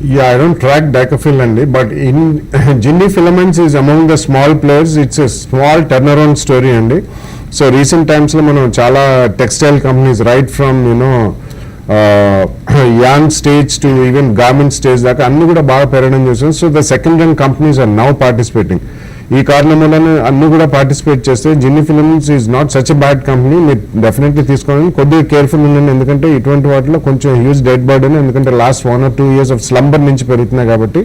Yeah, I don't track Dicafil అండి, but in Jinni Filaments is among the small players. It's a small turnaround story అండి. So recent times లో మనం చాలా textile companies right from yarn stage to even garment stage దాకా అన్ని కూడా బాగా పెరగడం చూసాం. So the second hand companies are now participating. ఈ కారణం వల్ల అన్ని కూడా పార్టిసిపేట్ చేస్తే Ginni filaments is not such a bad company. మీరు డెఫినెట్లీ తీసుకోవాలని కొద్దిగా కేర్ఫుల్ ఉండండి, ఎందుకంటే ఇటువంటి వాటిలో కొంచెం హ్యూజ్ డెడ్ బర్డెన్, ఎందుకంటే last 1 or 2 years of slumber నుంచి పెరుగుతున్నాయి కాబట్టి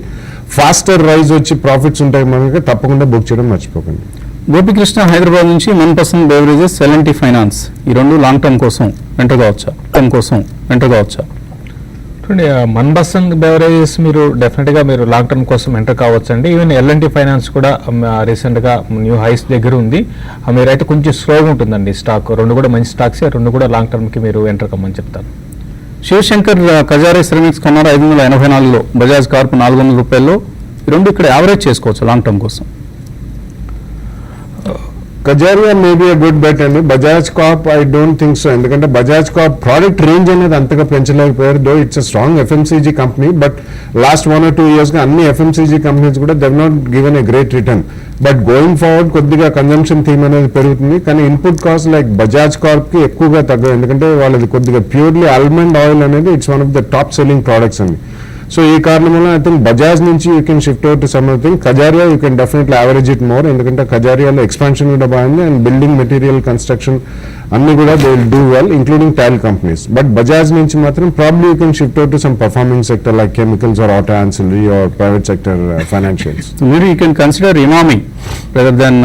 ఫాస్టర్ రైజ్ వచ్చి ప్రాఫిట్స్ ఉంటాయి మనకి, తప్పకుండా బుక్ చేయడం మర్చిపోకండి. గోపికృష్ణ హైదరాబాద్ నుంచి 1% బెవరేజెస్ L&T ఫైనాన్స్, ఈ రెండు లాంగ్ టర్మ్ కోసం ఎంటర్ కావచ్చా? చూడండి, మన్బసన్ బెవరేజెస్ మీరు డెఫినెట్గా మీరు లాంగ్ టర్మ్ కోసం ఎంటర్ కావచ్చు అండి. ఈవెన్ L&T ఫైనాన్స్ కూడా రీసెంట్గా న్యూ హైస్ దగ్గర ఉంది. మీరైతే కొంచెం స్లోగా ఉంటుందండి స్టాక్. రెండు కూడా మంచి స్టాక్స్, రెండు కూడా లాంగ్ టర్మ్కి మీరు ఎంటర్ కమ్మని చెప్తాను. శివశంకర్ కజారే సిరమిక్స్ కొన్నారు 584లో, బజాజ్ కార్ప్ 400 రూపాయల్లో. ఈ రెండు ఇక్కడ యావరేజ్ చేసుకోవచ్చు లాంగ్ టర్మ్ కోసం. Kajaria may be a good bet అండి. Bajaj Corp I don't think so, ఎందుకంటే బజాజ్ కార్ప్ ప్రోడక్ట్ రేంజ్ అనేది అంతగా పెంచలేకపోయారు. Though it's a strong FMCG company, but last 1 or 2 yearsగా అన్ని FMCG కంపెనీస్ కూడా they've not given a great return. But going forward కొద్దిగా consumption theme అనేది పెరుగుతుంది, కానీ ఇన్పుట్ కాస్ట్ లైక్ బజాజ్ కార్ప్కి ఎక్కువగా తగ్గదు, ఎందుకంటే వాళ్ళది కొద్దిగా ప్యూర్లీ ఆల్మండ్ ఆయిల్ అనేది it's one of the top selling products అండి. సో ఈ కారణం వల్ల ఐ థింక్ బజాజ్ నుంచి you can shift out to some other thing. Kajaria you can definitely average it more, ఎందుకంటే కజారియాలో ఎక్స్పాన్షన్ కూడా బాగుంది అండ్ బిల్డింగ్ మెటీరియల్, కన్స్ట్రక్షన్ అన్ని కూడా they will do well, including tile companies. But Bajaj నుంచి మాత్రం probably you can shift out to some performing sector like chemicals or auto ancillary or private sector financials. మీరు you can consider Emami rather than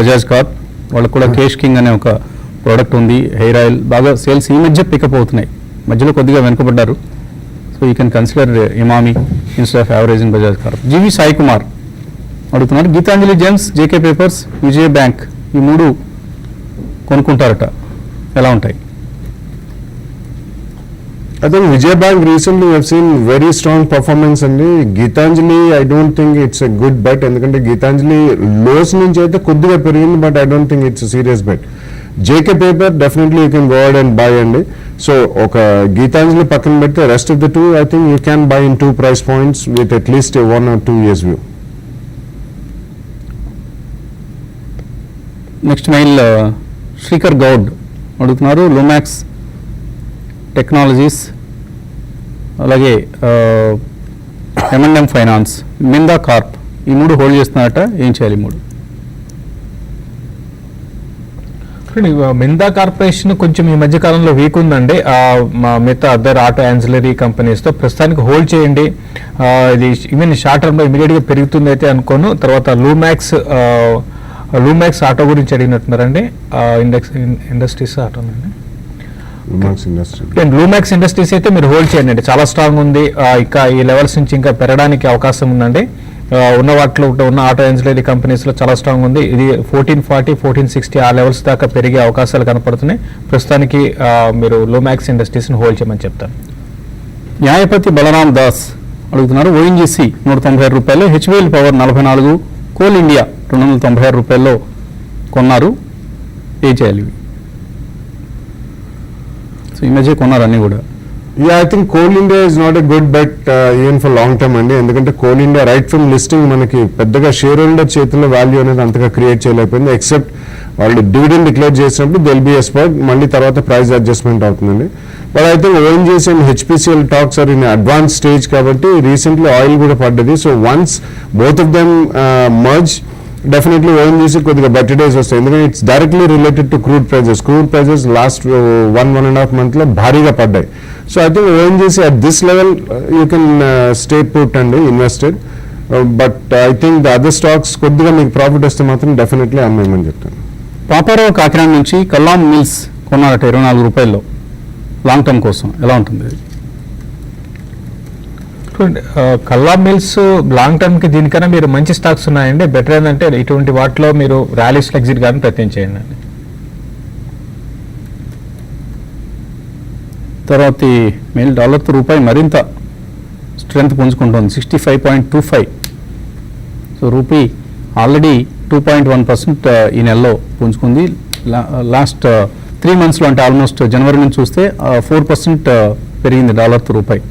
Bajaj Corp. వాళ్ళకు కూడా cash king అనే ఒక product ఉంది, hair oil, బాగా sales ఈ మధ్య పికప్ అవుతున్నాయి, మధ్యలో కొద్దిగా వెనుకబడ్డారు. So you can consider Emami instead of average in Bajaj Corp. GV Sai Kumar అడుగుతున్నారు, Gitanjali gems, JK papers, Vijaya bank ఈ మూడు కొనుక్కుంటారట, ఎలా ఉంటాయి? I think Vijay Bank recently we have seen very strong performance అండి. Gitanjali I don't think it's a good bet, ఎందుకంటే Gitanjali lows నుంచి అయితే కొద్దిగా పెరిగింది, but I don't think it's a serious bet. JK paper definitely you can go out and by అండి. So ఒక గీతాంజలి పక్కన పెడితే rest of the two I think you can buy in 2 price points with at least 1 or 2 years view. Next mail Srikar Goud అడుగుతున్నారు, లోమాక్స్ technologies, అలాగే M&M finance, మిందా Corp ఈ మూడు hold చేస్తున్నారట, ఏం చేయాలి? మూడు మిందా కార్పొరేషన్ కొంచెం ఈ మధ్య కాలంలో వీక్ ఉందండి. మిగతా అదర్ ఆటో యాన్సిలరీ కంపెనీస్తో ప్రస్తుతానికి హోల్డ్ చేయండి. ఇది ఈవెన్ షార్ట్ టర్మ్లో ఇమీడియట్గా పెరుగుతుంది అయితే అనుకోను. తర్వాత లూమాక్స్ ఆటో గురించి అడిగినట్టున్నారండి, ఇండస్ట్రీస్ ఆటోనండి. లూమాక్స్ ఇండస్ట్రీస్ అయితే మీరు హోల్డ్ చేయండి, చాలా స్ట్రాంగ్ ఉంది. ఇంకా ఈ లెవెల్స్ నుంచి ఇంకా పెరగడానికి అవకాశం ఉందండి. ఉన్న వాటిలో ఉన్న ఆటో యాన్సిలరీ కంపెనీస్లో చాలా స్ట్రాంగ్ ఉంది. ఇది 1440, 1460 ఆ లెవెల్స్ దాకా పెరిగే అవకాశాలు కనపడుతున్నాయి. ప్రస్తుతానికి మీరు లూమాక్స్ ఇండస్ట్రీస్ని హోల్డ్ చేయమని చెప్తాను. న్యాయపతి బలరాం దాస్ అడుగుతున్నారు, ONGC 196 రూపాయలు, HBL పవర్ 44, కోల్ ఇండియా 296 రూపాయల్లో కొన్నారు, ఏం చేయాలి? సో ఈ మధ్య కొన్నారు అన్నీ కూడా. Yeah, I think Coal India is not a good bet even for long term అండి, ఎందుకంటే Coal India right from listing మనకి పెద్దగా షేర్ హోల్డర్ చేతుల్లో వాల్యూ అనేది అంతగా క్రియేట్ చేయలేకపోయింది. ఎక్సెప్ట్ వాళ్ళు డివిడెండ్ డిక్లేర్ చేసినప్పుడు దెల్ బి ఎ స్పాట్, మళ్ళీ తర్వాత ప్రైస్ అడ్జస్ట్మెంట్ అవుతుందండి. But I think ONGC and HPCL talks are in advance stage కాబట్టి రీసెంట్లీ ఆయిల్ కూడా పడ్డది. So once both of them merge definitely ONGC కొద్దిగా బెటర్ డేస్ వస్తాయి, ఎందుకంటే it's directly related to crude prices last 1.5 months భారీగా పడ్డాయి. So I think ONGC at this level you can stay put అండి invested. But I think the other stocks కొద్దిగా మీకు profit వస్తే మాత్రం డెఫినెట్లీ అమ్మేయమని చెప్తాను. పాపారావు కాకినాడ నుంచి కల్లాం మిల్స్ కొన్నారట 24 రూపాయల్లో, లాంగ్ టర్మ్ కోసం ఎలా ఉంటుంది? కల్లా మిల్స్ లాంగ్ టర్మ్కి దీనికన్నా మీరు మంచి స్టాక్స్ ఉన్నాయండి. బెటర్ ఏంటంటే ఇటువంటి వాటిలో మీరు ర్యాలీస్ ఎగ్జిట్ కానీ ప్రయత్నం చేయండి. తర్వాత మెయిల్ డాలర్తో రూపాయి మరింత స్ట్రెంత్ పుంజుకుంటుంది, 65.25. సో రూపీ ఆల్రెడీ 2.1% ఈ నెలలో పుంజుకుంది. లాస్ట్ 3 monthsలో అంటే ఆల్మోస్ట్ జనవరి నుంచి చూస్తే 4% పెరిగింది డాలర్తో రూపాయి.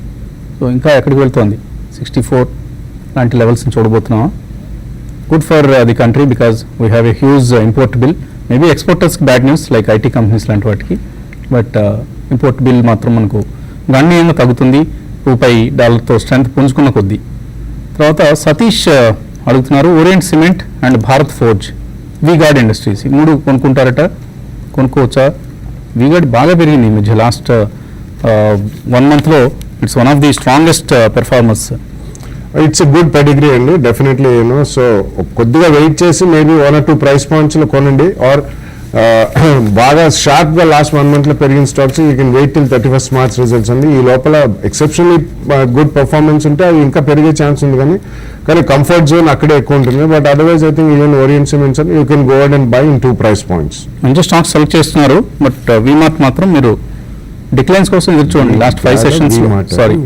సో ఇంకా ఎక్కడికి వెళ్తోంది? 64 లాంటి లెవెల్స్ని చూడబోతున్నామా? Good for the country because we have a huge import bill. Maybe ఎక్స్పోర్టర్స్కి bad news like IT companies లాంటి వాటికి, బట్ ఇంపోర్ట్ బిల్ మాత్రం మనకు గణనీయంగా తగ్గుతుంది రూపాయి డాలర్తో స్ట్రెంత్ పుంజుకున్న కొద్దీ. తర్వాత సతీష్ అడుగుతున్నారు Orient cement and Bharat forge, V Guard industries ఈ మూడు కొనుక్కుంటారట, కొనుక్కోవచ్చా? వీగార్డ్ బాగా పెరిగింది ఈ మధ్య లాస్ట్ 1 monthలో. It's one of the strongest performers. It's a good pedigree అండి, డెఫినెట్లీ సో కొద్దిగా వెయిట్ చేసి మేబీ 1 or 2 ప్రైస్ పాయింట్స్లో కొనండి. ఆర్ బాగా షార్ప్గా లాస్ట్ 1 monthలో పెరిగిన stocks you can wait till 31st March results అండి. ఈ లోపల ఎక్సెప్షనల్లీ గుడ్ పర్ఫార్మెన్స్ ఉంటే అది ఇంకా పెరిగే ఛాన్స్ ఉంది, కానీ కంఫర్ట్ జోన్ అక్కడే ఎక్కువ ఉంటుంది. But otherwise I think even orient cements you can go and buy in 2 price points. మంచి స్టాక్స్ సెలెక్ట్ చేస్తున్నారు, బట్ వీమార్ట్ మాత్రం మీరు డిక్లైన్స్ కోసం ఎదురు చూడండి. Last 5 sessions sorry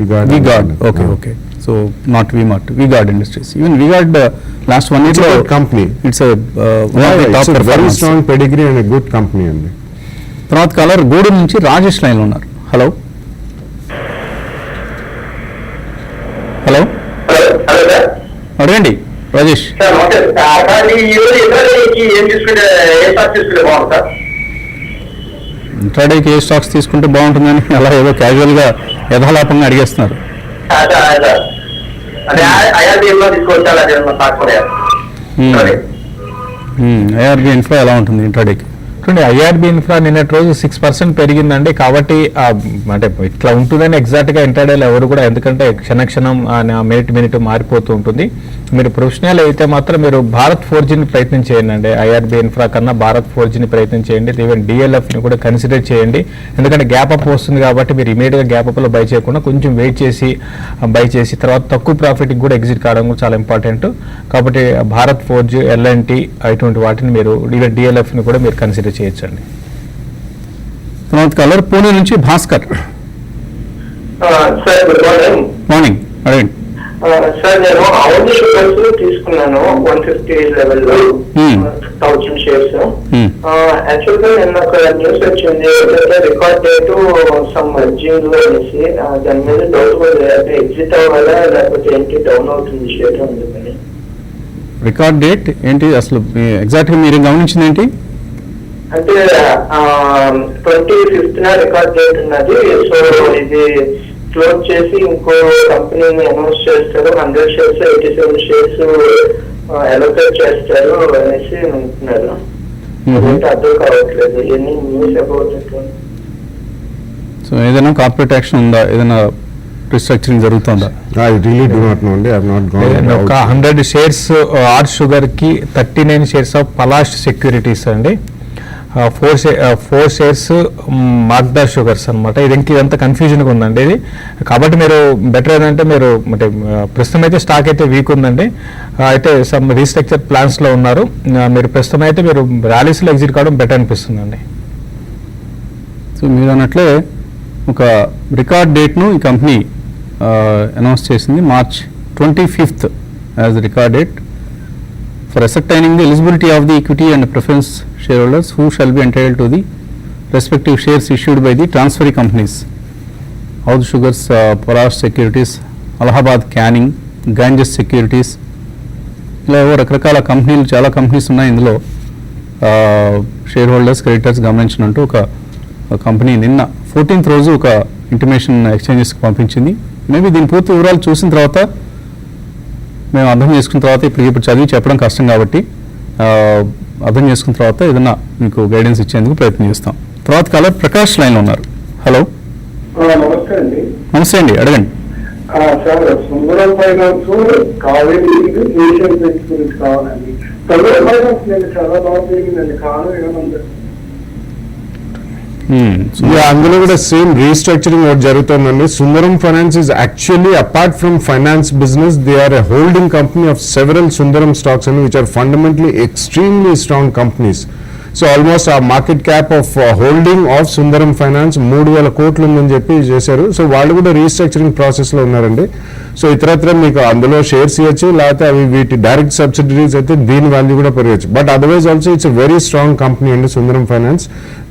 V Guard, okay so not V Mart, V Guard industries. Even V Guard last 1 year company, it's very strong pedigree and good company అండి. తర్వాత colour Gudur నుంచి రాజేష్ లైన్లో ఉన్నారు. హలో హలో అడగండి రాజేష్. ఇంట్రాడేకి ఏ స్టాక్స్ తీసుకుంటే బాగుంటుందని అలా ఏదో క్యాజువల్గా యథాలాపంగా అడిగేస్తున్నారు. ఐఆర్బి ఇన్ఫ్రా ఎలా ఉంటుంది ఇంట్రాడేకి? చూడండి, ఐఆర్బి ఇన్ఫ్రా నిన్నటి రోజు 6% పెరిగిందండి. కాబట్టి అంటే ఇట్లా ఉంటుందని ఎగ్జాక్ట్గా ఇంటర్డేలో ఎవరు కూడా, ఎందుకంటే క్షణక్షణం మినిట్ మారిపోతూ ఉంటుంది. మీరు ప్రొఫెషనల్ అయితే మాత్రం మీరు భారత్ 4Gని ప్రయత్నం చేయండి అండి. ఐఆర్బి ఇన్ఫ్రా కన్నా భారత్ 4Gని ప్రయత్నం చేయండి. ఈవెన్ డిఎల్ఎఫ్ని కూడా కన్సిడర్ చేయండి, ఎందుకంటే గ్యాప్ అప్ వస్తుంది కాబట్టి మీరు ఇమీడియట్గా గ్యాప్ అప్లో బై చేయకుండా కొంచెం వెయిట్ చేసి బై చేసి తర్వాత తక్కువ ప్రాఫిట్కి కూడా ఎగ్జిట్ కావడం కూడా చాలా ఇంపార్టెంట్. కాబట్టి భారత్ 4G, ఎల్ఎన్టీ ఇటువంటి వాటిని మీరు ఈవెన్ డిఎల్ఎఫ్ని కూడా మీరు కన్సిడర్ చేయొచ్చండి. తర్వాత కలర్ పూణే నుంచి భాస్కర్. సార్ గుడ్ మార్నింగ్ అడగండి. సార్ నేను అవుట్ షుగర్స్ తీసుకున్నాను 150 లెవెల్లో 1000 షేర్స్. యాక్చువల్ గా నిన్న ఒక న్యూస్ వచ్చింది, రికార్డ్ డేట్ సమ్ మర్జింగ్ అనేసి, దాని మీద డౌట్ కూడా ఎగ్జిట్ అవ్వాలా లేకపోతే ఏంటి డౌన్ అవుతుంది షేర్ అందుకని. రికార్డ్ డేట్ ఏంటి అసలు ఎగ్జాక్ట్గా మీరు గమనించింది ఏంటి? అంటే 25th రికార్డ్ డేట్ ఉన్నది. సో ఇది క్లోజ్ చేసి ఇంకో కంపెనీని అనౌన్స్ చేస్తారు, 100 shares 87 shares అలోకేట్ చేస్తారు అనేసి అంటున్నారు. అర్థం కావట్లేదు ఎన్ని న్యూస్ అబౌట్ ఇట్. సో ఏదైనా కార్పొరేట్ యాక్షన్ ఉందా, ఏదైనా రీస్ట్రక్చరింగ్ జరుగుతుందా? I really do not know. I have not gone. ఒక 100 shares ఆర్ షుగర్కి 39 shares ఆఫ్ పలాష్ సెక్యూరిటీస్ అండి, 4 shares మాగ్దా షుగర్స్ అనమాట. ఇదంతా కన్ఫ్యూజన్గా ఉందండి ఇది. కాబట్టి మీరు బెటర్ ఏంటంటే మీరు అంటే ప్రస్తుతం అయితే స్టాక్ అయితే వీక్ ఉందండి, అయితే సమ్ రీస్ట్రక్చర్ ప్లాన్స్లో ఉన్నారు. మీరు ప్రస్తుతం అయితే మీరు ర్యాలీస్లో ఎగ్జిట్ కావడం బెటర్ అనిపిస్తుందండి. సో మీరు అన్నట్లే ఒక రికార్డ్ డేట్ను ఈ కంపెనీ అనౌన్స్ చేసింది, March 25th as record date for ascertaining the eligibility of the equity and preference shareholders who shall be entitled to the respective shares issued by the transferee companies. House Sugars, Polash Securities, Allahabad Canning, Ganges Securities, ఇలా రకరకాల కంపెనీలు, చాలా companies ఉన్నాయి ఇందులో. Share holders, creditors గమనించినట్టు ఒక company నిన్న 14th రోజు ఒక ఇంటిమేషన్ ఎక్స్చేంజెస్కి పంపించింది. మేబీ దీని పూర్తి వివరాలు చూసిన తర్వాత, మేము అర్థం చేసుకున్న తర్వాత, ఇప్పుడు చదివి చెప్పడం కష్టం కాబట్టి అర్థం చేసుకున్న తర్వాత ఏదన్నా మీకు గైడెన్స్ ఇచ్చేందుకు ప్రయత్నం చేస్తాం. తర్వాత కలర్ ప్రకాష్ లైన్లో ఉన్నారు. హలో నమస్తే అండి. నమస్తే అండి, అడగండి. సార్ సుందరం ఫైనాన్స్ కావేరీ ఏషియన్ పెయింట్స్ గురించి కావాలండి. సుందరం ఫైనాన్స్ నేను చాలా బాగా జరిగిందండి, కారణం ఏమన్నా? అందులో కూడా సేమ్ రీస్ట్రక్చరింగ్ ఒకటి జరుగుతుందండి. Sundaram finance is actually apart from finance business, they are a holding company of several Sundaram stocks and which are fundamentally extremely strong companies. So almost ఆ market cap of holding of Sundaram finance 3,000 కోట్లు ఉందని చెప్పి చేశారు. So వాళ్ళు కూడా restructuring process లో ఉన్నారండి. So ఇతరత్ర మీకు అందులో షేర్స్ ఇవ్వచ్చు, లేకపోతే అవి వీటి డైరెక్ట్ సబ్సిడరీస్ అయితే దీని వాల్యూ కూడా పెరగచ్చు. But otherwise also it's very strong company అండి సుందరం ఫైనాన్స్.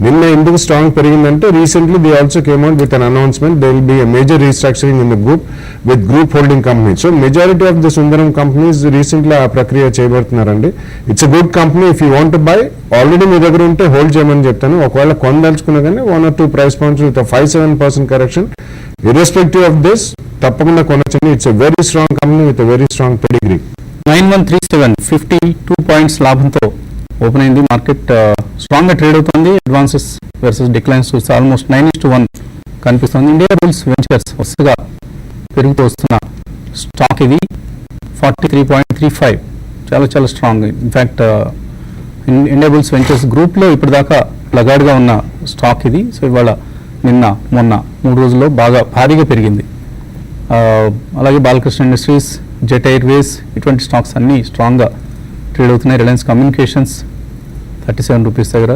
నిన్న ఎందుకు స్ట్రాంగ్ పెరిగిందంటే recently they also came out with an announcement they will be a major restructuring in the group with group holding company. So majority of the Sundaram companies recently ఆ ప్రక్రియ చేయబడుతున్నారండి. It's a good company. If you want to buy already మీ దగ్గర ఉంటే hold చేయమని చెప్తాను. ఒకవేళ కొనదలుచుకున్నా కానీ 1 or 2 price points with 5-7% correction irrespective of this తప్పకుండా కొనొచ్చండి. It's a very strong company with very strong pedigree. 9137 52 points లాభంతో ఓపెన్ అయింది. మార్కెట్ స్ట్రాంగ్ గా ట్రేడ్ అవుతుంది. అడ్వాన్సెస్ వర్సెస్ డిక్లైన్స్ చూస్తే ఆల్మోస్ట్ 9:1 కనిపిస్తుంది. ఇండియా బుల్స్ వెంచర్స్ వరుసగా పెరుగుతూ వస్తున్న స్టాక్ ఇది 43.35 చాలా చాలా strong. In fact India bulls ventures group లో ఇప్పటిదాకా లగాడ్గా ఉన్న స్టాక్ ఇది. సో ఇవాళ నిన్న మొన్న 3 రోజుల్లో బాగా భారీగా పెరిగింది. అలాగే బాలకృష్ణ ఇండస్ట్రీస్, జెట్ ఎయిర్వేస్ ఇటువంటి స్టాక్స్ అన్నీ స్ట్రాంగ్గా ట్రేడ్ అవుతున్నాయి. రిలయన్స్ కమ్యూనికేషన్స్ 37 రూపీస్ దగ్గర,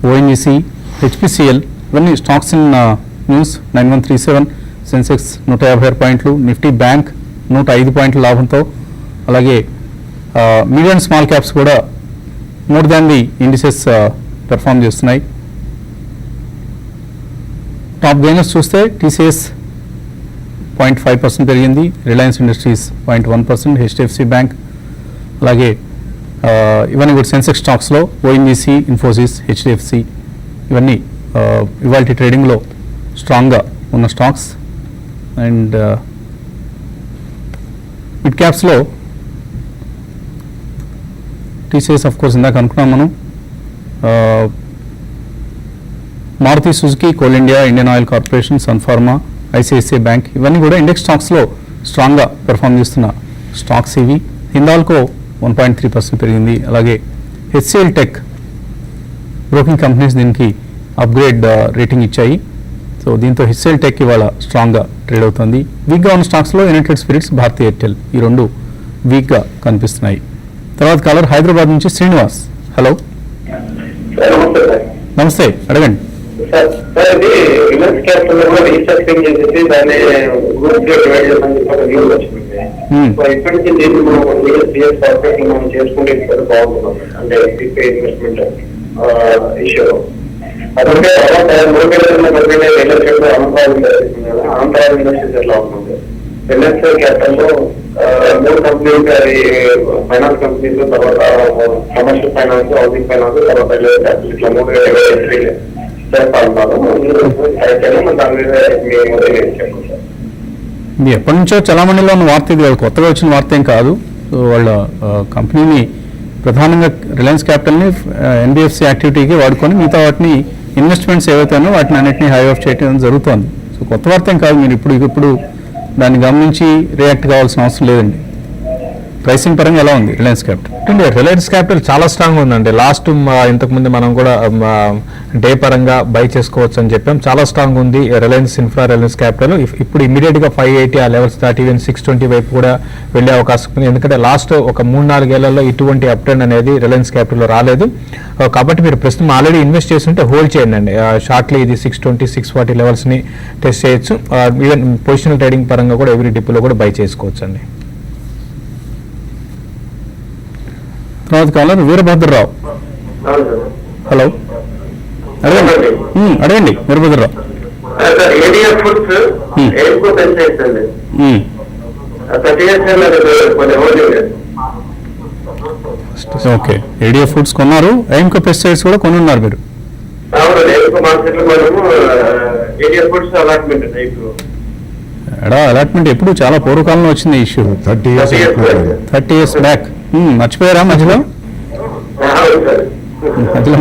ఓఎన్జీసీ, హెచ్పిసిఎల్ ఇవన్నీ స్టాక్స్ ఇన్ న్యూస్. 9137 సెన్సెక్స్ 156 పాయింట్లు, నిఫ్టీ బ్యాంక్ 105 పాయింట్ల లాభంతో. అలాగే మీడియం అండ్ స్మాల్ క్యాప్స్ కూడా more than the indices perform చేస్తున్నాయి. టాప్ గెయినర్స్ చూస్తే టీసీఎస్ 0.5% పెరిగింది, రిలయన్స్ ఇండస్ట్రీస్ 0.1%, హెచ్డిఎఫ్సి బ్యాంక్, అలాగే ఇవన్నీ కూడా సెన్సెక్స్ స్టాక్స్లో ఓఎన్జీసీ, ఇన్ఫోసిస్, హెచ్డిఎఫ్సి ఇవన్నీ ఇవాళ ట్రేడింగ్లో స్ట్రాంగ్గా ఉన్న స్టాక్స్. అండ్ మిడ్ క్యాప్స్లో టీసీఎస్ ఆఫ్ కోర్స్ ఇందాక అనుకున్నాం మనం, Maruti Suzuki, Coal India, Indian Oil Corporation, Sun Pharma, ICICI bank ఇవన్నీ కూడా ఇండెక్స్ స్టాక్స్లో స్ట్రాంగ్గా పెర్ఫామ్ చేస్తున్న స్టాక్స్ ఇవి. హిందాల్కో 1.3% పెరిగింది. అలాగే హెచ్సిఎల్ టెక్ బ్రోకింగ్ కంపెనీస్ దీనికి అప్గ్రేడ్ రేటింగ్ ఇచ్చాయి. సో దీంతో హెచ్సిఎల్ టెక్ ఇవాళ స్ట్రాంగ్గా ట్రేడ్ అవుతుంది. వీక్గా ఉన్న స్టాక్స్లో యునైటెడ్ స్పిరిట్స్, భారతీ ఎయిర్టెల్ ఈ రెండు వీక్గా కనిపిస్తున్నాయి. తర్వాత కాలర్ హైదరాబాద్ నుంచి శ్రీనివాస్. హలో, నమస్తే, అడగండి. సార్ ఇది రిలయన్స్ క్యాపిటల్ కూడా రీస్ట్రక్చరింగ్ చేసేసి దాన్ని గ్రూప్ గా డివైడ్ చేయాలని చెప్పి న్యూస్ వచ్చింది. సో ఇప్పటి నుంచి దీన్ని మనం సిఎస్ కార్పొరేషన్ మనం చేసుకుంటే ఇక్కడ బాగుంటుంది. అంటే ఇన్వెస్ట్మెంట్ ఇష్యూ అదంటే ఆంధ్ర ఇండస్ట్రీస్ ఎట్లా ఉంటుంది? రిలయన్స్ క్యాపిటల్ లో 3 కంపెనీస్, అది ఫైనాన్స్ కంపెనీస్, తర్వాత కమర్షియల్ ఫైనాన్స్, హౌసింగ్ ఫైనాన్స్, తర్వాత రిలయన్స్ క్యాపిటల్ ఇట్లా 3 ఇది ఎప్పటి నుంచో చలామణిలో ఉన్న వార్త, ఇది కొత్తగా వచ్చిన వార్త ఏం కాదు. సో వాళ్ళ కంపెనీని ప్రధానంగా రిలయన్స్ క్యాపిటల్ని ఎన్బిఎఫ్సి యాక్టివిటీకి వాడుకొని మిగతా వాటిని ఇన్వెస్ట్మెంట్స్ ఏవైతేనో వాటిని అన్నింటినీ హై ఆఫ్ చేయడం జరుగుతోంది. సో కొత్త వార్త ఏం కాదు. మీరు ఇప్పుడు దాన్ని గమనించి రియాక్ట్ కావాల్సిన అవసరం లేదండి. ప్రైసింగ్ పరంగా ఎలా ఉంది రిలయన్స్ క్యాపిటల్? రిలయన్స్ క్యాపిటల్ చాలా స్ట్రాంగ్ ఉందండి. లాస్ట్ ఇంతకుముందు మనం కూడా డే పరంగా బై చేసుకోవచ్చు అని చెప్పాం. చాలా స్ట్రాంగ్ ఉంది రిలయన్స్ ఇన్ఫ్రా, రిలయన్స్ క్యాపిటల్. ఇప్పుడు ఇమీడియట్ గా 580 ఆ లెవెల్స్ దాటి ఈవెన్ 620 వైపు కూడా వెళ్లే అవకాశం ఉంది. ఎందుకంటే లాస్ట్ ఒక 3-4 ఏళ్లలో ఇటువంటి అప్ ట్రెండ్ అనేది రిలయన్స్ క్యాపిటల్ లో రాలేదు. కాబట్టి మీరు ప్రస్తుతం ఆల్రెడీ ఇన్వెస్ట్ చేస్తుంటే హోల్డ్ చేయండి అండి. షార్ట్లీ ఇది 620, 640 లెవెల్స్ ని టెస్ట్ చేయొచ్చు. ఈవెన్ పొజిషనల్ ట్రేడింగ్ పరంగా కూడా ఎవ్రీ డిప్లో కూడా బై చేసుకోవచ్చు అండి. తర్వాత కాలర్ వీరభద్రరావు. హలో, అడగండి వీరభద్రరావు. ఓకే, ఏడిఎఫ్ ఫుడ్స్ కొన్నారు, ఎయిమ్కో పెస్టిసైడ్స్ కూడా కొనున్నారు మీరు. అలాట్మెంట్ ఎప్పుడు చాలా పూర్వకాలంలో వచ్చింది ఇష్యూ, 30 years బ్యాక్. మర్చిపోయారా మధ్యలో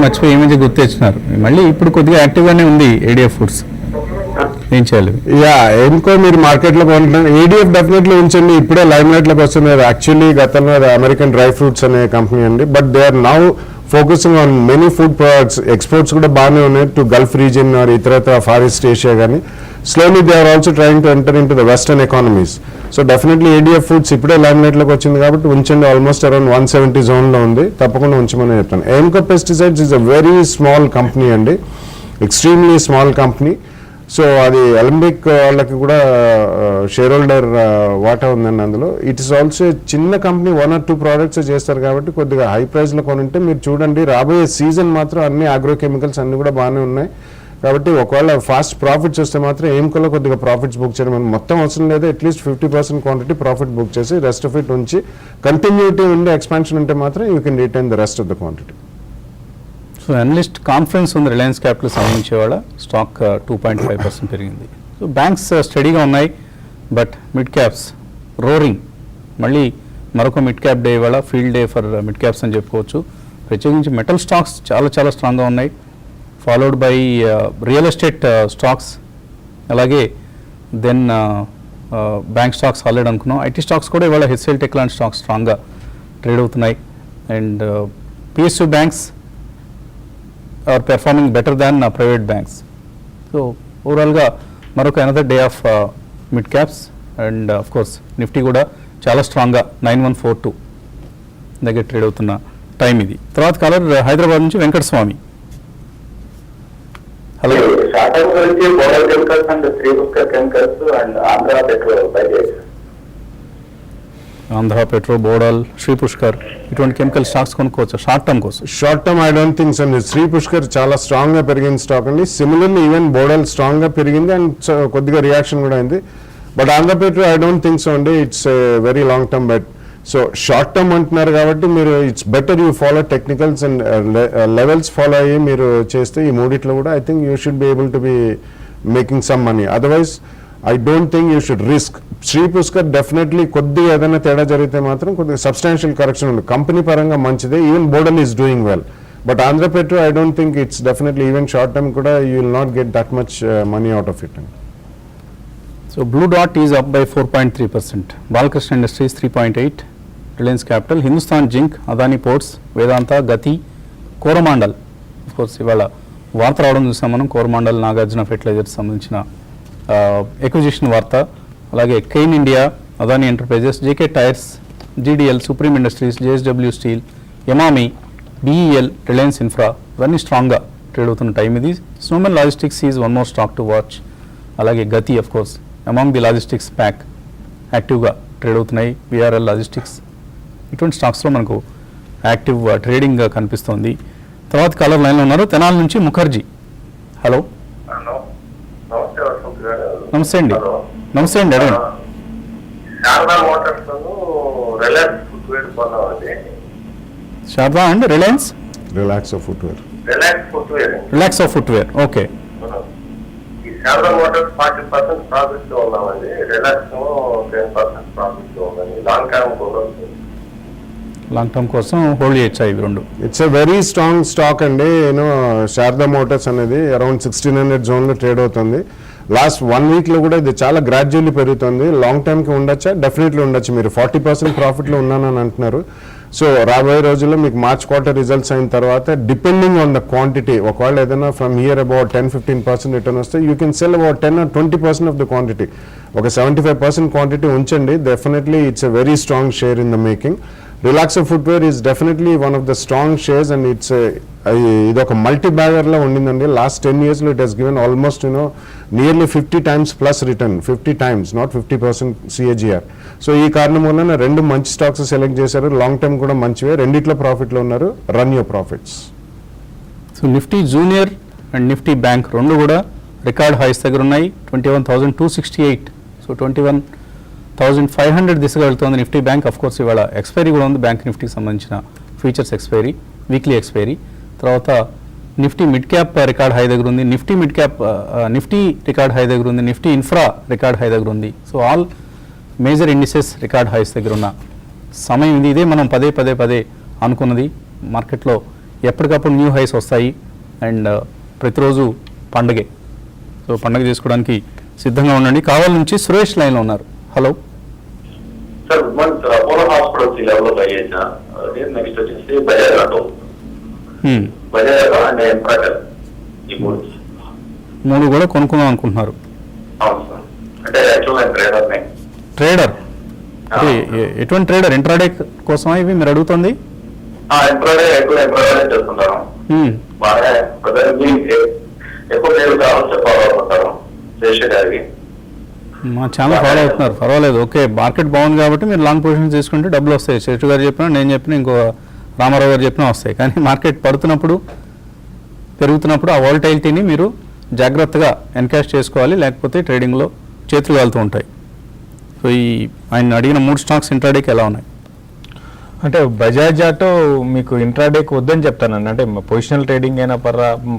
మర్చిపోయి ఏమైంది గుర్తు తెచ్చినారు. మళ్ళీ ఇప్పుడు కొద్దిగా యాక్టివ్గానే ఉంది ఏడిఎఫ్ ఫుడ్స్. ఏం చేయాలి? ఎయిమ్కో మీరు మార్కెట్లో కొంటున్నారు, ఏడిఎఫ్ డెఫినెట్లీ ఉంచండి. ఇప్పుడే లైమ్ లైట్ లోకి వస్తున్నారు. యాక్చువల్లీ గతంలో అమెరికన్ డ్రై ఫ్రూట్స్ అనే కంపెనీ అండి. But they are now focusing on many food products. Exports కూడా బాగానే ఉన్నాయి టు గల్ఫ్ రీజియన్ ఆర్ ఇతరత్ర ఫార్ ఈస్ట్ ఏషియా. కానీ slowly they are also trying to enter in to the western economies. So definitely ADF foods ఇప్పుడే లైమ్లైట్లోకి వచ్చింది కాబట్టి ఉంచండి. ఆల్మోస్ట్ అరౌండ్ 170 జోన్లో ఉంది, తప్పకుండా ఉంచమని చెప్తాను. Aimco pesticides is a very small company అండి, ఎక్స్ట్రీమ్లీ స్మాల్ కంపెనీ. సో అది అలంబిక్ వాళ్ళకి కూడా షేర్ హోల్డర్ వాటా ఉందండి అందులో. ఇట్ ఈస్ ఆల్సో చిన్న కంపెనీ, 1 or 2 products చేస్తారు కాబట్టి కొద్దిగా హై ప్రైస్లో కొనుంటే మీరు చూడండి రాబోయే సీజన్ మాత్రం అన్ని అగ్రో కెమికల్స్ అన్ని కూడా బాగానే ఉన్నాయి. కాబట్టి ఒకవేళ ఫాస్ట్ ప్రాఫిట్స్ వస్తే మాత్రం ఎయిమ్కోలో కొద్దిగా ప్రాఫిట్స్ బుక్ చేయడం మనం మొత్తం అవసరం లేదు, అట్లీస్ట్ 50% క్వాంటిటీ ప్రాఫిట్ బుక్ చేసి రెస్ట్ ఆఫ్ ఇట్ ఉంచి కంటిన్యూటీ ఉండే ఎక్స్పాన్షన్ ఉంటే మాత్రం you can retain the rest of the quantity. So analyst conference ఉంది రిలయన్స్ క్యాపిటల్ సంబంధించి వాళ్ళ స్టాక్ 2.5% పెరిగింది. సో బ్యాంక్స్ స్టడీగా ఉన్నాయి, బట్ మిడ్ క్యాప్స్ రోరింగ్. మళ్ళీ మరొక మిడ్ క్యాప్ డే ఇవాళ, field day for mid caps అని చెప్పుకోవచ్చు. ప్రత్యేకించి మెటల్ స్టాక్స్ చాలా చాలా స్ట్రాంగ్గా ఉన్నాయి, followed by real estate stocks, అలాగే దెన్ బ్యాంక్ స్టాక్స్ ఆల్రెడీ అనుకున్నాం. ఐటీ స్టాక్స్ కూడా ఇవాళ హెచ్సిఎల్ టెక్ లాంటి స్టాక్స్ స్ట్రాంగ్గా ట్రేడ్ అవుతున్నాయి. And PSU banks are performing better than private banks. So ఓవరాల్గా మరొక another day of mid caps. And of course Nifty కూడా చాలా స్ట్రాంగ్గా 9142 దగ్గర ట్రేడ్ అవుతున్న టైం ఇది. తర్వాత కాలర్ హైదరాబాద్ నుంచి వెంకటస్వామి. హలో. శాతం గురించి Bodal chemicals and Shree Pushkar chemicals and Andhra petrol buy చేశారు. ఆంధ్ర పెట్రో, బోడాల్, శ్రీ పుష్కర్ ఇటువంటి కెమికల్ స్టాక్స్ కొనుక్కోవచ్చు షార్ట్ టర్మ్ కోసం. Short term I don't think అండి. శ్రీ పుష్కర్ చాలా స్ట్రాంగ్గా పెరిగిన స్టాక్ అండి. సిమిలర్లీ ఈవెన్ బోడల్ స్ట్రాంగ్గా పెరిగింది అండ్ కొద్దిగా రియాక్షన్ కూడా అయింది. But Andhra Petro I don't think so అండి. It's very long term bet. So short term అంటున్నారు కాబట్టి మీరు it's better you follow technicals and levels follow అయ్యి మీరు చేస్తే ఈ మూడిట్లో కూడా I think you should be able to be making some money. Otherwise I don't think you should risk. Shri Pushkar definitely కొద్దిగా ఏదైనా తేడా జరిగితే మాత్రం కొద్దిగా సబ్స్టాన్షియల్ కరెక్షన్ ఉంది. కంపెనీ పరంగా మంచిదే, even Bodal is doing well. But Andhra Petro I don't think it's definitely even short term కూడా you will not get that much money out of it. So Blue డాట్ is up by 4.3%, Balakrishna industries 3.8%, Reliance capital, Hindustan zinc, Adani ports, Vedanta, Gati, Coromandel. Course ఇవాళ వార్త రావడం చూసాం మనం, Coromandel Nagarjuna fertilizers సంబంధించిన acquisition వార్త. అలాగే Cairn India, Adani enterprises, JK tyres, జీడీఎల్, supreme industries, JSW steel, Emami, BEL, Reliance infra ఇవన్నీ స్ట్రాంగ్గా ట్రేడ్ అవుతున్న టైం ఇది. Snowman logistics is one more stock to watch. అలాగే గతి of course among the logistics pack యాక్టివ్గా ట్రేడ్ అవుతున్నాయి. విఆర్ఎల్ లాజిస్టిక్స్ ఇటువంటి స్టాక్స్లో మనకు యాక్టివ్ ట్రేడింగ్ కనిపిస్తోంది. తర్వాత కలర్ లైన్లో ఉన్నారు తెనాలి నుంచి ముఖర్జీ. హలో. నమస్తే వసంత్ గారు. నమస్తే అండి. నమస్తే అండి. అడగండి. శారదా మోటార్స్ రిలయన్స్ ఫుట్వేర్ కొన్నామండి. Sharada and Reliance Relaxo footwear. Relaxo footwear. Okay. ఈ శారదా మోటార్స్ 40% ప్రాఫిట్ లో ఉన్నామండి. రిలాక్స్ 10% ప్రాఫిట్ లో ఉందండి. లాంగ్ టర్మ్ కూడా లాంగ్ టర్మ్ కోసం హోల్డ్ చేయొచ్చా ఇవి రెండు? It's a very strong stock అండి. శారదా మోటార్స్ అనేది అరౌండ్ 1600 జోన్లో ట్రేడ్ అవుతుంది. లాస్ట్ 1 వీక్లో కూడా ఇది చాలా గ్రాడ్యువల్లీ పెరుగుతుంది. లాంగ్ టర్మ్కి ఉండొచ్చా? డెఫినెట్లీ ఉండొచ్చు. మీరు 40% ప్రాఫిట్లో ఉన్నానని అంటున్నారు. సో రాబోయే రోజుల్లో మీకు మార్చ్ క్వార్టర్ రిజల్ట్స్ అయిన తర్వాత డిపెండింగ్ ఆన్ ద క్వాంటిటీ, ఒకవేళ ఏదైనా ఫ్రమ్ హియర్ అబౌట్ 10-15% రిటర్న్ వస్తే you can sell about 10 or 20% of the quantity. ఒక 75% క్వాంటిటీ ఉంచండి. Definitely it's a very strong share in the making. Relaxo footwear is definitely one of the strong shares and it's ఇది ఒక multi బ్యాగర్లో ఉండిందండి. Last 10 yearsలో it has given almost nearly 50 times plus return. 50 times, not 50% CAGR. సో ఈ కారణం వలన రెండు మంచి స్టాక్స్ సెలెక్ట్ చేశారు. లాంగ్ టర్మ్ కూడా మంచివే. రెండిట్లో ప్రాఫిట్లో ఉన్నారు. Run your profits. So Nifty junior and Nifty bank రెండు కూడా రికార్డ్ హైస్ దగ్గర ఉన్నాయి. 21,268. సో 21,500 దిశగా వెళ్తుంది నిఫ్టీ బ్యాంక్. అఫ్ కోర్స్ ఇవాళ ఎక్స్పైరీ కూడా ఉంది బ్యాంక్ నిఫ్టీకి సంబంధించిన ఫీచర్స్ ఎక్స్పైరీ, వీక్లీ ఎక్స్పైరీ. తర్వాత Nifty mid cap record high దగ్గర ఉంది. Nifty mid cap Nifty record high దగ్గర ఉంది. నిఫ్టీ ఇన్ఫ్రా రికార్డ్ హై దగ్గర ఉంది. So all major indices record highs దగ్గర ఉన్న సమయం ఇది. ఇదే మనం పదే అనుకున్నది. మార్కెట్లో ఎప్పటికప్పుడు న్యూ హైస్ వస్తాయి అండ్ ప్రతిరోజు పండగే. సో పండగ చేసుకోవడానికి సిద్ధంగా ఉండండి. కావాలి నుంచి సురేష్ లైన్లో ఉన్నారు. Hello sir. అపోలో హాస్పిటల్స్ లెవెల్లో బై చేసా. నెక్స్ట్ వచ్చేసి Bajaj auto, Bajaj auto and ఎంప్రాటర్, ఈ మూడు కూడా కొనుక్కుందాం అనుకుంటున్నారు. అవును సార్. అంటే యాక్చువల్గా ట్రేడర్ ట్రేడర్ ఎటువంటి ట్రేడర్ ఇంట్రాడే కోసమా ఇవి మీరు అడుగుతుంది? ఎక్కువ ఎంప్లాయ్ చేస్తుంటాను. బాగా ఎక్కువ నేను కావాల్సి ఫాలో అవుతుంటాను శేష గారికి. మా ఛానల్ ఫాలో అవుతున్నారు, పర్వాలేదు. ఓకే, మార్కెట్ బాగుంది కాబట్టి మీరు లాంగ్ పొజిషన్ తీసుకుంటే డబ్బులు వస్తాయి. శేషు గారు చెప్పినా, నేను చెప్పినా, ఇంకో రామారావు గారు చెప్పినా వస్తాయి. కానీ మార్కెట్ పడుతున్నప్పుడు, పెరుగుతున్నప్పుడు ఆ వాలటైలిటీని మీరు జాగ్రత్తగా ఎన్కాష్ చేసుకోవాలి, లేకపోతే ట్రేడింగ్లో చేతులు కాలుతూ ఉంటాయి. సో ఈ ఆయన అడిగిన 3 స్టాక్స్ ఇంట్రాడేకి ఎలా ఉన్నాయి? అంటే బజాజ్ ఆటో మీకు ఇంట్రాడేకి వద్దని చెప్తానండి. అంటే పొజిషనల్ ట్రేడింగ్ అయినా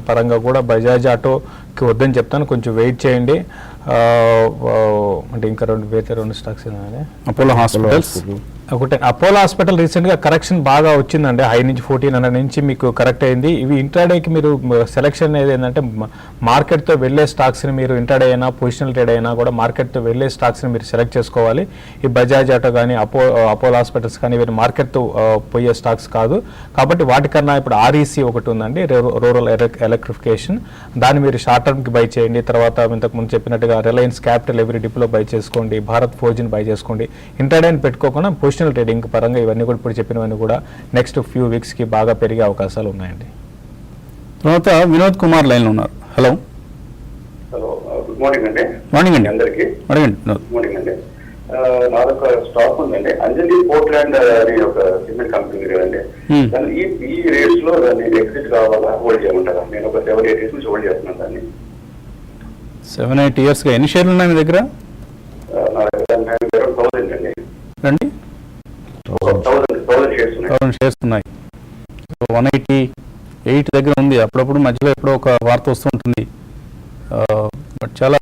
పరంగా కూడా బజాజ్ ఆటోకి వద్దని చెప్తాను. కొంచెం వెయిట్ చేయండి. అంటే ఇంకా వేరే రెండు స్టాక్స్ అపోలో హాస్పిటల్స్. ఒకటే అపోలో హాస్పిటల్ రీసెంట్గా కరెక్షన్ బాగా వచ్చిందండి. హై నుంచి 1400 నుంచి మీకు కరెక్ట్ అయింది. ఇవి ఇంట్రాడేకి మీరు సెలెక్షన్ అనేది ఏంటంటే మార్కెట్తో వెళ్ళే స్టాక్స్ని మీరు ఇంట్రాడే అయినా పొజిషనల్ ట్రేడ్ అయినా కూడా మార్కెట్తో వెళ్ళే స్టాక్స్ని మీరు సెలెక్ట్ చేసుకోవాలి. ఈ బజాజ్ ఆటో కానీ అపోలో హాస్పిటల్స్ కానీ ఇవి మార్కెట్తో పోయే స్టాక్స్ కాదు. కాబట్టి వాటికన్నా ఇప్పుడు ఆర్ఈసీ ఒకటి ఉందండి, రూరల్ ఎలక్ట్రిఫికేషన్. దాన్ని మీరు షార్ట్ టర్మ్కి బై చేయండి. తర్వాత ఇంతకు ముందు చెప్పినట్టుగా రిలయన్స్ క్యాపిటల్ ఎవరీ డిప్లో బై చేసుకోండి, భారత్ ఫోర్జిని బై చేసుకోండి. ఇంట్రాడేని పెట్టుకోకుండా పొజిషనల్ ట్రేడింగ్ పరంగా ఇవన్నీ కూడా ఇప్పుడు చెప్పినవన్నీ కూడా నెక్స్ట్ ఫ్యూ వీక్స్కి బాగా పెరిగే అవకాశాలు ఉన్నాయండి. తర్వాత వినోద్ కుమార్ లైన్లో ఉన్నారు. హలో. హలో, గుడ్ మార్నింగ్ అండి. మార్నింగ్ అండి. అందరికీ అడగండి. గుడ్ మార్నింగ్ అండి. నాదొక స్టాక్ ఉందండి, అంజలి పోర్ట్లాండ్ అనే ఒక సిమెంట్ కంపెనీ కదండి. దాన్ని ఈ రేట్స్ లో దాన్ని ఎగ్జిట్ కావాలా, హోల్డ్ చేయమంటారా? నేను ఒక 7-8 years నుంచి హోల్డ్ చేస్తున్నాను దాన్ని. 7-8 yearsగా ఎన్ని షేర్లు ఉన్నాయి మీ దగ్గర? నా దగ్గర 1000 అండి. రండి. 1000 షేర్స్ ఉన్నాయి. 1000 షేర్స్ ఉన్నాయి. సో 188 దగ్గర ఉంది. అప్పుడప్పుడు మధ్యలో ఎప్పుడో ఒక వార్త వస్తుంటుంది. బట్ చాలా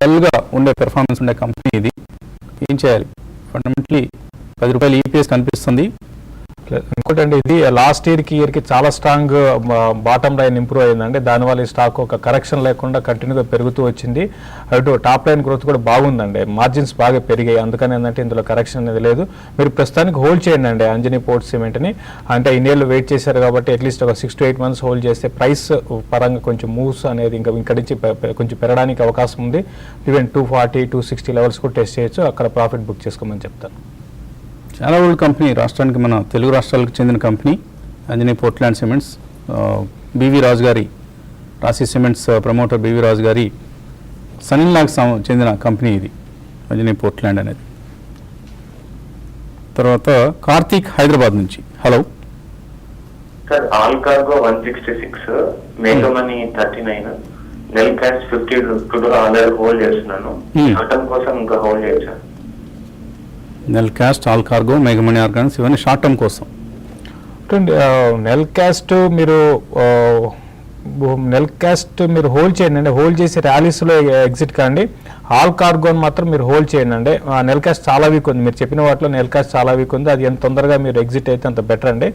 డల్గా ఉండే పెర్ఫార్మెన్స్ ఉండే కంపెనీ ఇది. ఏం చేయాలి? ఫండమెంటలీ 10 రూపాయలు ఈపీఎస్ కనిపిస్తుంది. ఇంకోటండి, ఇది లాస్ట్ ఇయర్కి చాలా స్ట్రాంగ్ బాటమ్ లైన్ ఇంప్రూవ్ అయిందండి. దానివల్ల ఈ స్టాక్ ఒక కరెక్షన్ లేకుండా కంటిన్యూగా పెరుగుతూ వచ్చింది. అటు టాప్ లైన్ గ్రోత్ కూడా బాగుందండి, మార్జిన్స్ బాగా పెరిగాయి. అందుకని ఏంటంటే ఇందులో కరెక్షన్ అనేది లేదు. మీరు ప్రస్తుతానికి హోల్డ్ చేయండి అండి అంజనీ పోర్ట్ సిమెంట్ని. అంటే ఇన్నేళ్ళు వెయిట్ చేశారు కాబట్టి అట్లీస్ట్ ఒక 6 to 8 months హోల్డ్ చేస్తే ప్రైస్ పరంగా కొంచెం మూవ్స్ అనేది ఇంకా ఇక్కడి నుంచి కొంచెం పెరగడానికి అవకాశం ఉంది. ఈవెన్ 240, 260 లెవెల్స్ కూడా టెస్ట్ చేయొచ్చు. అక్కడ ప్రాఫిట్ బుక్ చేసుకోమని చెప్తాను. చాలా ఓల్డ్ కంపెనీ, రాష్ట్రానికి మన తెలుగు రాష్ట్రాలకు చెందిన company Anjani Portland cements. BV Raju గారి, Rasi cements promoter BV Raju గారి సన్నిలాకి చెందిన కంపెనీ ఇది అంజనీ పోర్ట్లాండ్ అనేది. తర్వాత కార్తీక్ హైదరాబాద్ నుంచి. Hello sir. ఆల్ కార్గో 166, మేఘమని 39, నెల్ క్యాష్ 50 ఆల్రెడీ హోల్డ్ చేస్తున్నాను. షార్ట్ కోసం ఇంకా హోల్డ్ చేయొచ్చా? నెల్ క్యాస్ట్, ఆల్ కార్గో, మేఘమణి ఆర్గానిక్స్ ఇవన్నీ షార్ట్ టర్మ్ కోసం. నెల్ క్యాస్ట్ మీరు హోల్డ్ చేయండి. హోల్డ్ చేసి ర్యాలీస్లో ఎగ్జిట్ కాండి. ఆల్ కార్గోని మాత్రం మీరు హోల్డ్ చేయండి అండి. నెల్ క్యాస్ట్ చాలా వీక్ ఉంది. మీరు చెప్పిన వాటిలో నెల్ క్యాస్ట్ చాలా వీక్ ఉంది. అది ఎంత తొందరగా మీరు ఎగ్జిట్ అయితే అంత బెటర్ అండి.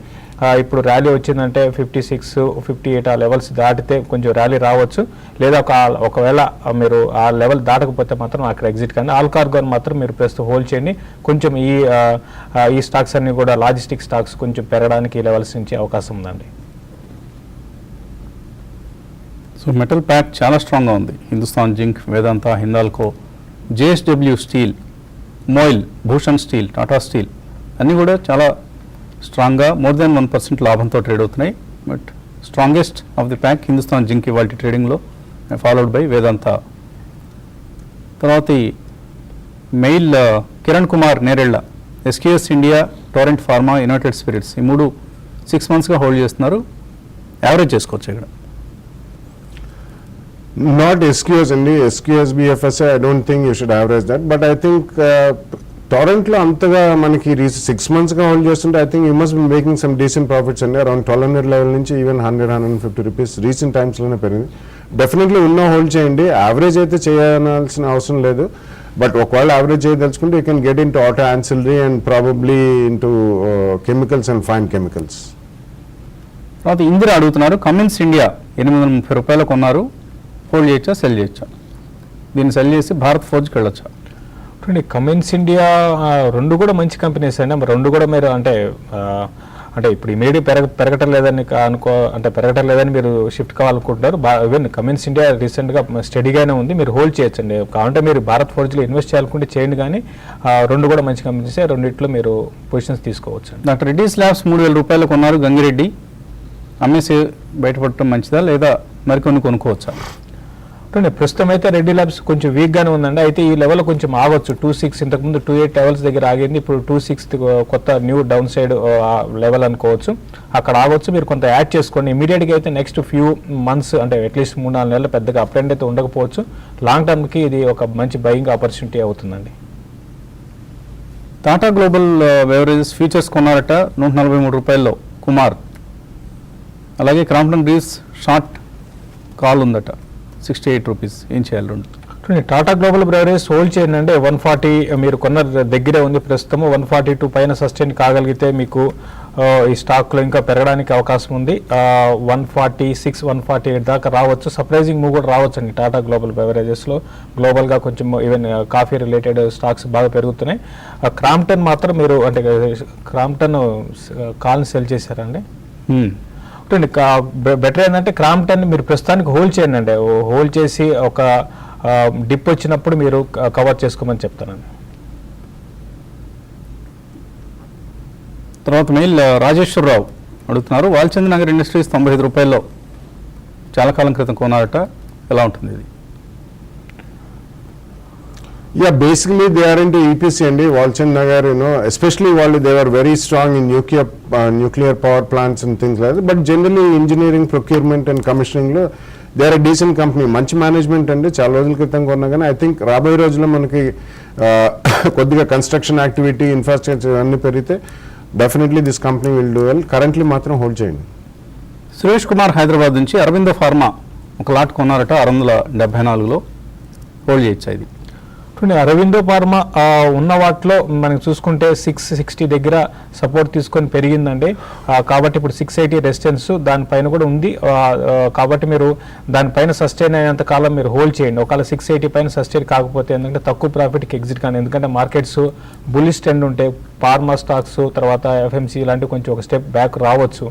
ఇప్పుడు ర్యాలీ వచ్చిందంటే 56, 58 ఆ లెవెల్స్ దాటితే కొంచెం ర్యాలీ రావచ్చు. లేదా ఒకవేళ మీరు ఆ లెవెల్ దాటకపోతే మాత్రం అక్కడ ఎగ్జిట్ కానీ. ఆల్ కార్గోని మాత్రం మీరు ప్రస్తుతం హోల్డ్ చేయండి. కొంచెం ఈ స్టాక్స్ అన్ని కూడా లాజిస్టిక్ స్టాక్స్ కొంచెం పెరగడానికి ఈ లెవెల్స్ నుంచి అవకాశం ఉందండి. సో మెటల్ ప్యాక్ చాలా స్ట్రాంగ్గా ఉంది. Hindustan zinc, Vedanta, Hindalco, JSW steel, MOIL, Bhushan steel, Tata steel అన్నీ కూడా చాలా స్ట్రాంగ్గా మోర్ దెన్ 1% లాభంతో ట్రేడ్ అవుతున్నాయి. But strongest of the pack Hindustan zinc ఇవాళ ట్రేడింగ్లో, ఫాలోడ్ బై వేదాంత. తర్వాత మెయిల్ Kiran Kumar Nerella, SKS India, torrent pharma, united spirits ఈ 3 6 monthsగా హోల్డ్ చేస్తున్నారు. యావరేజ్ చేసుకోవచ్చు ఇక్కడ. Not SQS అండి, SQS BFSI, I don't think you should average that, but I think టొరంట్లో అంతగా మనకి 6 monthsగా హోల్డ్ చేస్తుంటే I think you must be making some decent profits అండి. Around 1200 level నుంచి ఈవెన్ 100-150 రూపీస్ రీసెంట్ టైమ్స్లోనే పెరిగింది. డెఫినెట్లీ హోల్డ్ చేయండి. Average అయితే చేయాల్సిన అవసరం లేదు. బట్ ఒకవేళ యావరేజ్ చేయదలుచుకుంటే you can get in to auto ancillary and probably in to chemicals and fine chemicals. తర్వాత ఇందిరా అడుగుతున్నారు, కమిన్స్ ఇండియా 830 రూపాయలు కొన్నారు, హోల్డ్ చేయొచ్చా, సెల్ చేయొచ్చా? దీన్ని సెల్ చేసి భారత్ ఫోర్జ్కి వెళ్ళొచ్చా? కమిన్స్ ఇండియా రెండు కూడా మంచి కంపెనీస్ అండి. రెండు కూడా మీరు అంటే అంటే ఇప్పుడు ఇమీడియట్ పెరగటం లేదని అంటే పెరగటం లేదని మీరు షిఫ్ట్ కావాలనుకుంటున్నారు. ఈవెన్ కమిన్స్ ఇండియా రీసెంట్గా స్టడీగానే ఉంది, మీరు హోల్డ్ చేయొచ్చండి. కావాలంటే మీరు భారత్ ఫోర్జ్లో ఇన్వెస్ట్ చేయాలనుకుంటే చేయండి, కానీ రెండు కూడా మంచి కంపెనీస్, రెండిట్లో మీరు పొజిషన్స్ తీసుకోవచ్చు. డాక్టర్ రెడ్డిస్ ల్యాబ్స్ 3,000 రూపాయలు కొన్నారు గంగిరెడ్డి, అమ్మేసి బయటపడటం మంచిదా లేదా మరికొన్ని కొనుక్కోవచ్చా? ప్రస్తుతం అయితే రెడ్డి ల్యాబ్స్ కొంచెం వీక్గానే ఉందండి. అయితే ఈ లెవెల్ కొంచెం ఆగొచ్చు. 2.6 ఇంతకుముందు 2.8 లెవెల్స్ దగ్గర ఆగింది, ఇప్పుడు 2.6 కొత్త న్యూ డౌన్ సైడ్ లెవెల్ అనుకోవచ్చు, అక్కడ ఆగొచ్చు. మీరు కొంత యాడ్ చేసుకోండి. ఇమీడియట్గా అయితే నెక్స్ట్ ఫ్యూ మంత్స్ అంటే అట్లీస్ట్ 3-4 నెలలు పెద్దగా అప్ ట్రెండ్ అయితే ఉండకపోవచ్చు. లాంగ్ టర్మ్కి ఇది ఒక మంచి బయింగ్ ఆపర్చునిటీ అవుతుందండి. టాటా గ్లోబల్ బెవరేజెస్ ఫ్యూచర్స్ కొన్నారట 143 రూపాయల్లో కుమార్. అలాగే క్రాంప్టన్ గ్రీవ్స్ షార్ట్ కాల్ ఉందట 68 రూపీస్. ఏం చేయాలి రెండు? టాటా గ్లోబల్ బ్రెవరేజ్ హోల్డ్ చేయండి అంటే 140 మీరు కొన్న దగ్గరే ఉంది ప్రస్తుతం. 142 పైన సస్టైన్ కాగలిగితే మీకు ఈ స్టాక్లో ఇంకా పెరగడానికి అవకాశం ఉంది. 146, 148 దాకా రావచ్చు. సర్ప్రైజింగ్ మూవ్ కూడా రావచ్చు అండి టాటా గ్లోబల్ బెవరేజెస్లో. గ్లోబల్గా కొంచెం ఈవెన్ కాఫీ రిలేటెడ్ స్టాక్స్ బాగా పెరుగుతున్నాయి. క్రాంప్టన్ మాత్రం మీరు అంటే క్రాంప్టన్ కాల్ని సెల్ చేశారండి. బెటర్ ఏంటంటే క్రాంప్టన్ మీరు ప్రస్తుతానికి హోల్డ్ చేయండి అండి. హోల్డ్ చేసి ఒక డిప్ వచ్చినప్పుడు మీరు కవర్ చేసుకోమని చెప్తానండి. తర్వాత మెయిల్ రాజేశ్వరరావు అడుగుతున్నారు, వాల్చంద్ నగర్ ఇండస్ట్రీస్ 95 రూపాయల్లో చాలా కాలం క్రితం కొన్నారట, ఎలా ఉంటుంది ఇది? Yeah, basically they are into EPC and Walchand Nagar, especially while they were very strong in nuclear power plants and things like that. But generally engineering, procurement and commissioning lo they are a decent company. Manchi management and చాలా రోజుల క్రితం కొన్నా కానీ I think రాబోయే రోజుల్లో మనకి కొద్దిగా construction activity, infrastructure అన్ని పెరిగితే definitely this company will do well. Currently మాత్రం హోల్డ్ చేయండి. సురేష్ కుమార్ హైదరాబాద్ నుంచి అరవిందో ఫార్మా ఒక లాట్ కొన్నారట 674లో, హోల్డ్ చేయొచ్చా ఇది? అరవిందో ఫార్మా ఉన్న వాటిలో మనకి చూసుకుంటే 660 దగ్గర సపోర్ట్ తీసుకొని పెరిగిందండి. కాబట్టి ఇప్పుడు 680 రెసిస్టెన్స్ దానిపైన కూడా ఉంది. కాబట్టి మీరు దానిపైన సస్టైన్ అయినంత కాలం మీరు హోల్డ్ చేయండి. ఒకవేళ 680 పైన సస్టైన్ కాకపోతే ఎందుకంటే తక్కువ ప్రాఫిట్కి ఎగ్జిట్ కానీ, ఎందుకంటే మార్కెట్స్ బుల్లిష్ ట్రెండ్ ఉంటాయి. ఫార్మా స్టాక్స్ తర్వాత ఎఫ్ఎంసీ ఇలాంటివి కొంచెం ఒక స్టెప్ బ్యాక్ రావచ్చు.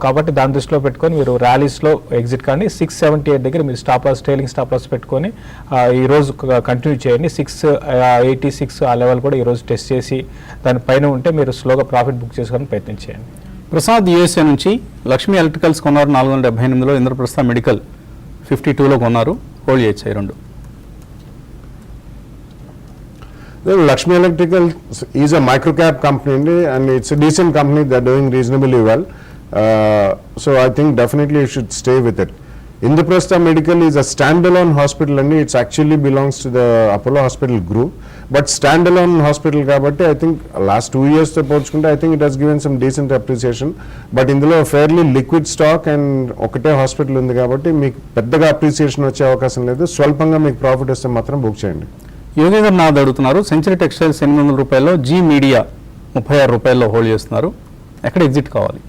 కాబట్టి దాని దృష్టిలో పెట్టుకొని మీరు ర్యాలీస్లో ఎగ్జిట్ కానీ 678 దగ్గర మీరు stop loss, trailing stop loss పెట్టుకొని ఈరోజు కంటిన్యూ చేయండి. 686 ఆ లెవెల్ కూడా ఈరోజు టెస్ట్ చేసి దానిపైన ఉంటే మీరు స్లోగా ప్రాఫిట్ బుక్ చేసుకోవడానికి ప్రయత్నం చేయండి. ప్రసాద్ యూఎస్ఏ నుంచి లక్ష్మీ ఎలక్ట్రికల్స్ కొన్నారు 478లో, ఇంద్రప్రస్థ మెడికల్ 52లో కొన్నారు, హోల్డ్ చేయొచ్చు ఈ రెండు? Lakshmi Electrical is a micro cap company and it's a decent company. They're doing reasonably well. So I think definitely you should stay with it. Indraprastha Medical is a standalone hospital and it actually belongs to the Apollo Hospital group. But standalone hospital kabatti I think last 2 years to pochukunte I think it has given some decent appreciation. But indulo fairly liquid stock and okate hospital undi kabatti meeku peddaga appreciation vache avakasam ledhu. Swalpanga meeku profit vaste matram book cheyandi. Yogendra Nath అడుగుతున్నారు, century textiles 800 రూపాయల్లో, G media 36 రూపాయల్లో hold చేస్తున్నారు, ఎక్కడ exit కావాలి?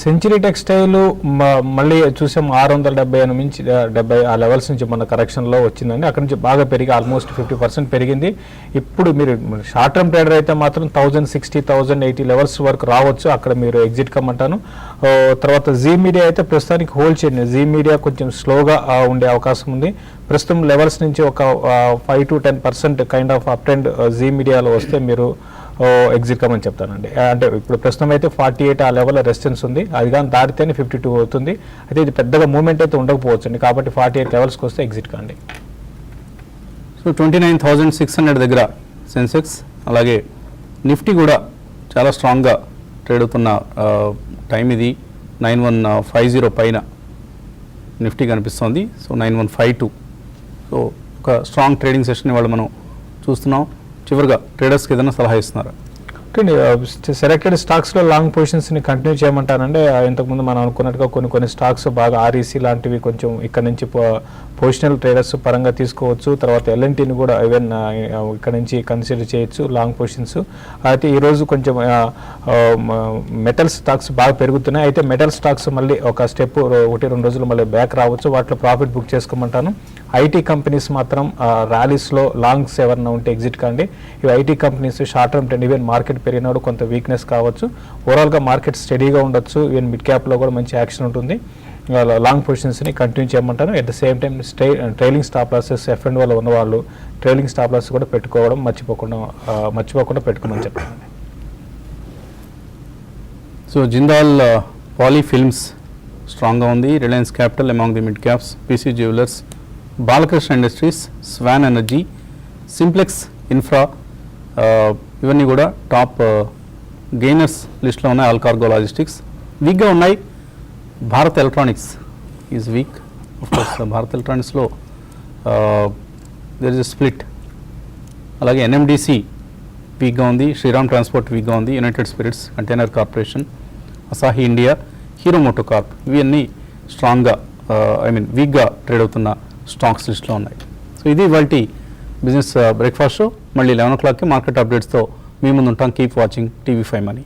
Century textile మళ్ళీ చూసాం 670 నుంచి 70 ఆ లెవెల్స్ నుంచి మన కరెక్షన్లో వచ్చిందండి. అక్కడ నుంచి బాగా పెరిగి ఆల్మోస్ట్ 50% పెరిగింది. ఇప్పుడు మీరు షార్ట్ టర్మ్ ట్రేడర్ అయితే మాత్రం 1060, 1080 లెవెల్స్ వరకు రావచ్చు, అక్కడ మీరు ఎగ్జిట్ కమ్మంటాను. తర్వాత జీ మీడియా అయితే ప్రస్తుతానికి హోల్డ్ చేయండి. జీ మీడియా కొంచెం స్లోగా ఉండే అవకాశం ఉంది. ప్రస్తుతం లెవెల్స్ నుంచి ఒక 5 to 10% kind of up trend Zee మీడియాలో వస్తే మీరు ఎగ్జిట్ కమని చెప్తానండి. అంటే ఇప్పుడు ప్రస్తుతం అయితే 48 ఆ లెవెల్ రెసిస్టెన్స్ ఉంది, అది కానీ దాటితేనే 52 అవుతుంది. అయితే ఇది పెద్దగా మూవ్మెంట్ అయితే ఉండకపోవచ్చు అండి, కాబట్టి 48 లెవెల్స్కి వస్తే ఎగ్జిట్ కాండి. సో 29,600 దగ్గర సెన్సెక్స్, అలాగే నిఫ్టీ కూడా చాలా స్ట్రాంగ్గా ట్రేడ్ అవుతున్న టైం ఇది. 9150 పైన నిఫ్టీ కనిపిస్తోంది. సో 9152. సో ఒక స్ట్రాంగ్ ట్రేడింగ్ సెషన్ ఇవాళ మనం చూస్తున్నాం. చివరిగా ట్రేడర్స్కి ఏదైనా సలహా ఇస్తున్నారా? సెలెక్టెడ్ స్టాక్స్లో లాంగ్ పొజిషన్స్ని కంటిన్యూ చేయమంటానంటే ఇంతకుముందు మనం అనుకున్నట్టుగా కొన్ని స్టాక్స్ బాగా ఆర్ఈసీ లాంటివి కొంచెం ఇక్కడ నుంచి పొజిషనల్ ట్రేడర్స్ పరంగా తీసుకోవచ్చు. తర్వాత ఎల్ఎన్టీని కూడా ఈవెన్ ఇక్కడ నుంచి కన్సిడర్ చేయొచ్చు లాంగ్ పొజిషన్స్. అయితే ఈరోజు కొంచెం మెటల్ స్టాక్స్ బాగా పెరుగుతున్నాయి. అయితే మెటల్ స్టాక్స్ మళ్ళీ ఒక స్టెప్ 1-2 రోజులు మళ్ళీ బ్యాక్ రావచ్చు, వాటిలో ప్రాఫిట్ బుక్ చేసుకోమంటాను. ఐటీ కంపెనీస్ మాత్రం ర్యాలీస్లో లాంగ్స్ ఎవరైనా ఉంటే ఎగ్జిట్ కండి. ఇవి IT companies short term trend, even market పెరిగినాడు కొంత వీక్నెస్ కావచ్చు. ఓవరాల్గా మార్కెట్ స్టడీగా ఉండొచ్చు. ఈవెన్ మిడ్ క్యాప్లో కూడా మంచి యాక్షన్ ఉంటుంది. లాంగ్ పొజిషన్స్ని కంటిన్యూ చేయమంటారు. At the same time trailing stop losses F&O వల్ల ఉన్నవాళ్ళు ట్రైలింగ్ స్టాప్ లాస్ కూడా పెట్టుకోవడం మర్చిపోకుండా పెట్టుకోమని చెప్పండి. సో జిందాల్ పాలీ ఫిల్మ్స్ స్ట్రాంగ్గా ఉంది. Reliance capital among the mid caps, PC jewellers, Balakrishna industries, swan energy, simplex infra ఇవన్నీ కూడా టాప్ గెయినర్స్ లిస్ట్లో ఉన్నాయి. ఆల్ కార్గో లాజిస్టిక్స్ వీక్గా ఉన్నాయి. Bharat electronics is weak. Of course Bharat ఎలక్ట్రానిక్స్లో దెర్ ఇస్ ఎ స్ప్లిట్. అలాగే NMDC వీక్గా ఉంది. శ్రీరామ్ ట్రాన్స్పోర్ట్ వీక్గా ఉంది. United Spirits Container Corporation, Asahi India, Hero MotoCorp ఇవన్నీ స్ట్రాంగ్గా వీక్గా ట్రేడ్ అవుతున్న స్టాక్స్ లిస్ట్లో ఉన్నాయి. సో ఇది ఇవాల్టి బిజినెస్ బ్రేక్ఫాస్ట్ షో. మళ్ళీ 11 o'clockకి మార్కెట్ అప్డేట్స్తో మీ ముందు ఉంటాం. Keep watching TV5 Money.